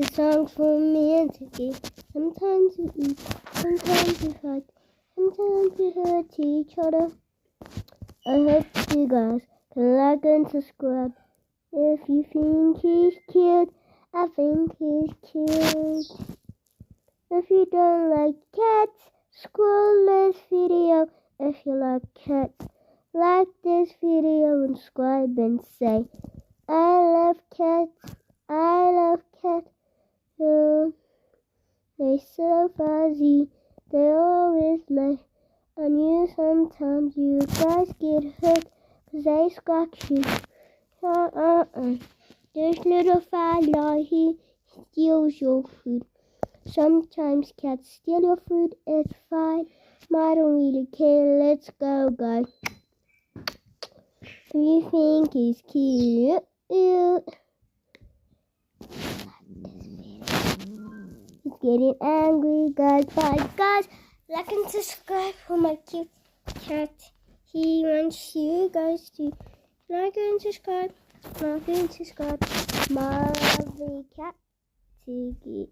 The songs for me and Tiki. Sometimes we eat, sometimes we fight, sometimes we hurt each other. I hope you guys can like and subscribe. If you think he's cute, I think he's cute. If you don't like cats, scroll this video. If you like cats, like this video and subscribe and say, I love cats, I love cats. They're so fuzzy, they always lay on you. Sometimes you guys get hurt 'cause they scratch you. This little fella, he steals your food. Sometimes cats steal your food, it's fine. I don't really care, let's go, guys. If you think he's cute, he's getting angry, guys. Bye, guys. Like and subscribe for my cute cat. He wants you guys to like and subscribe. Like and subscribe. My lovely cat, Tiggy.